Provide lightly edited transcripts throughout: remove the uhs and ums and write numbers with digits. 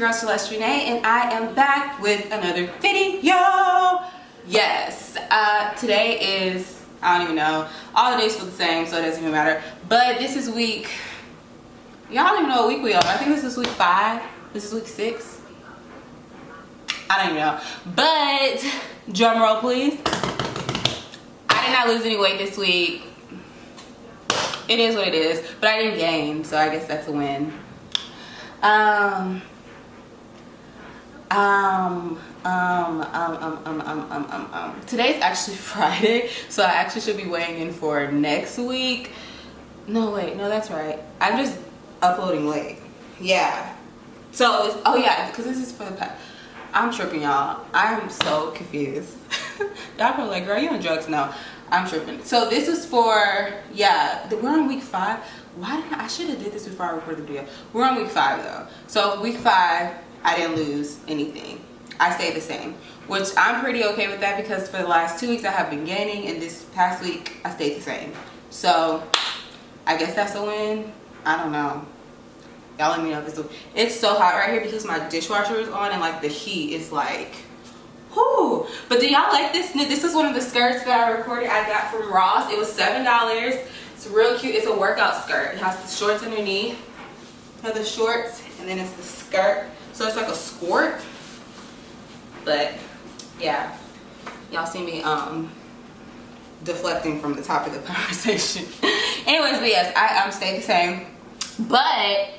your girl Celeste Renee, and I am back with another video. Yes, today is, I don't even know, all the days feel the same, so it doesn't even matter. But this is week, y'all don't even know what week we are. I think this is week 5. This is week 6. I don't even know. But drum roll, please. I did not lose any weight this week. It is what it is, but I didn't gain, so I guess that's a win. Today's actually Friday, so I actually should be weighing in for next week. No, wait, no, that's right. I'm just uploading late. Yeah. So, oh yeah, because this is for the past. I'm tripping, y'all. I'm so confused. Y'all probably like, girl, you on drugs? No, I'm tripping. So this was for, yeah, we're on week 5. Why didn't I should have did this before I recorded the video. We're on week 5 though. So week 5, I didn't lose anything. I stayed the same, which I'm pretty okay with that because for the last 2 weeks I have been gaining, and this past week I stayed the same. So I guess that's a win. I don't know. Y'all let me know if it's so hot right here because my dishwasher is on and like the heat is like, whoo. But do y'all like this? This is one of the skirts that I got from Ross. It was $7. It's real cute. It's a workout skirt. It has the shorts underneath. It has the shorts and then it's the skirt. So it's like a skirt. But yeah, y'all see me deflecting from the top of the conversation. Anyways, but yes, I stayed the same. But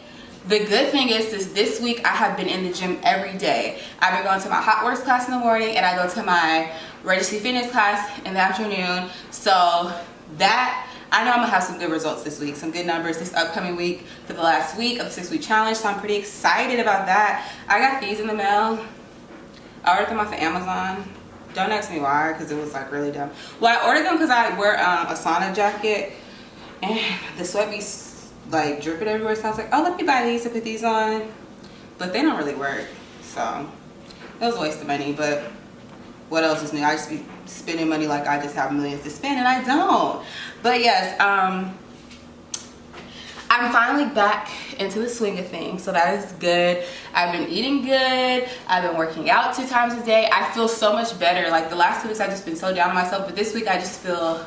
the good thing is this week I have been in the gym every day. I've been going to my hot works class in the morning and I go to my Registry Fitness class in the afternoon. So that, I know I'm gonna have some good results this week, some good numbers this upcoming week for the last week of the 6-week challenge. So I'm pretty excited about that. I got these in the mail. I ordered them off of Amazon. Don't ask me why, because it was like really dumb. Well, I ordered them because I wear a sauna jacket and the sweat be like dripping everywhere. So I was like, oh, let me buy these to put these on. But they don't really work. So it was a waste of money. But what else is new? I just be spending money like I just have millions to spend, and I don't. But yes, I'm finally back into the swing of things, so that is good. I've been eating good. I've been working out 2 times a day. I feel so much better. Like the last 2 weeks I've just been so down on myself, but this week I just feel,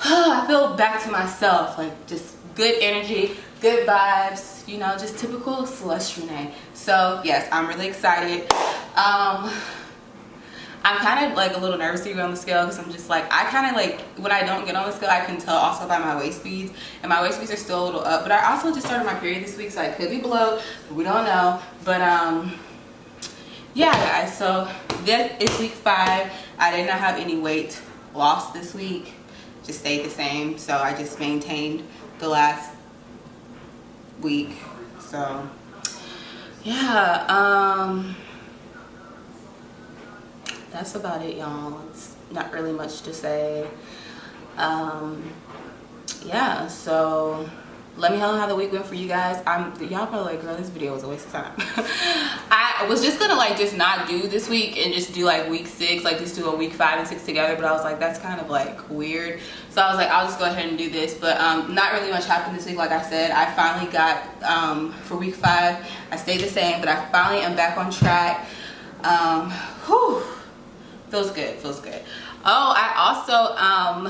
I feel back to myself, like just good energy, good vibes, you know, just typical Celeste Renee. So yes, I'm really excited. I'm kind of like a little nervous to go on the scale because I'm just like, I kind of like, when I don't get on the scale, I can tell also by my waist beads, and my waist beads are still a little up. But I also just started my period this week, so I could be below, but we don't know. But yeah, guys, so that is week 5. I did not have any weight loss this week, just stayed the same. So I just maintained the last week. So yeah, that's about it, y'all. It's not really much to say. Yeah, so let me know how the week went for you guys. Y'all probably like, girl, this video was a waste of time. I was just gonna like just not do this week and just do like week 6, like just do a week 5 and 6 together, but I was like, that's kind of like weird. So I was like, I'll just go ahead and do this. But not really much happened this week. Like I said, I finally got for week 5, I stayed the same, but I finally am back on track. Whew. Feels good, feels good. Oh, I also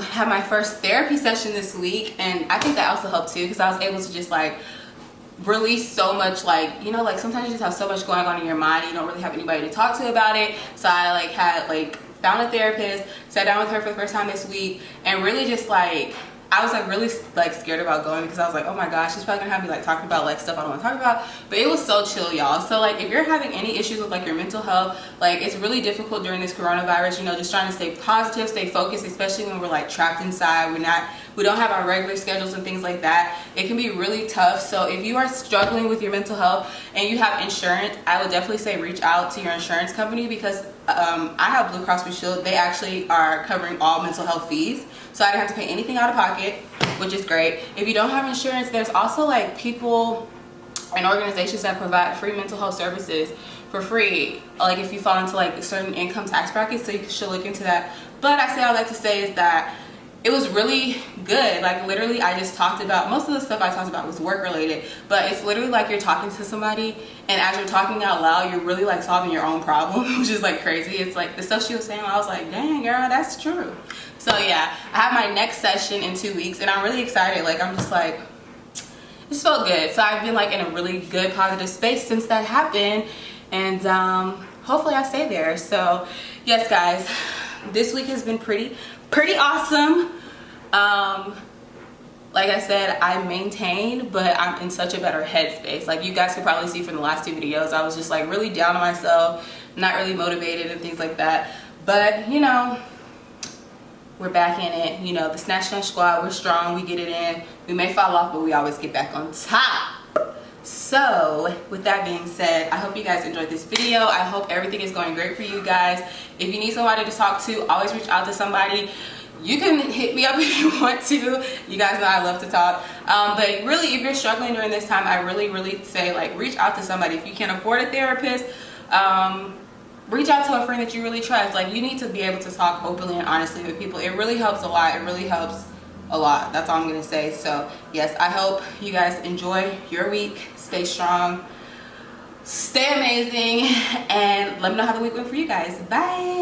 had my first therapy session this week, and I think that also helped too because I was able to just like release so much, like, you know, like sometimes you just have so much going on in your mind, you don't really have anybody to talk to about it. So I like had like found a therapist, sat down with her for the first time this week, and really just like, I was like really like scared about going because I was like, oh my gosh, she's probably gonna have me like talking about like stuff I don't want to talk about. But it was so chill, y'all. So like if you're having any issues with like your mental health, like it's really difficult during this coronavirus, you know, just trying to stay positive, stay focused, especially when we're like trapped inside. We don't have our regular schedules and things like that. It can be really tough. So if you are struggling with your mental health and you have insurance, I would definitely say reach out to your insurance company because I have Blue Cross Blue Shield. They actually are covering all mental health fees. So I didn't have to pay anything out of pocket, which is great. If you don't have insurance, there's also like people and organizations that provide free mental health services for free. Like if you fall into like certain income tax brackets, so you should look into that. But I say all that to say is that it was really good. Like literally I just talked about, most of the stuff I talked about was work related, but it's literally like you're talking to somebody and as you're talking out loud, you're really like solving your own problem, which is like crazy. It's like the stuff she was saying, I was like, dang girl, that's true. So yeah, I have my next session in 2 weeks and I'm really excited. Like I'm just like, it just felt good. So I've been like in a really good positive space since that happened, and hopefully I stay there. So yes guys, this week has been pretty awesome. Like I said, I maintained, but I'm in such a better headspace. Like you guys could probably see from the last 2 videos, I was just like really down on myself, not really motivated and things like that. But you know, we're back in it. You know, the Snatch Squad, we're strong, we get it in. We may fall off, but we always get back on top. So with that being said, I hope you guys enjoyed this video. I hope everything is going great for you guys. If you need somebody to talk to, always reach out to somebody. You can hit me up if you want to. You guys know I love to talk. But really, if you're struggling during this time, I really say like reach out to somebody. If you can't afford a therapist, reach out to a friend that you really trust. Like you need to be able to talk openly and honestly with people. It really helps a lot. It really helps a lot. That's all I'm gonna say. So yes, I hope you guys enjoy your week. Stay strong, stay amazing, and let me know how the week went for you guys. Bye.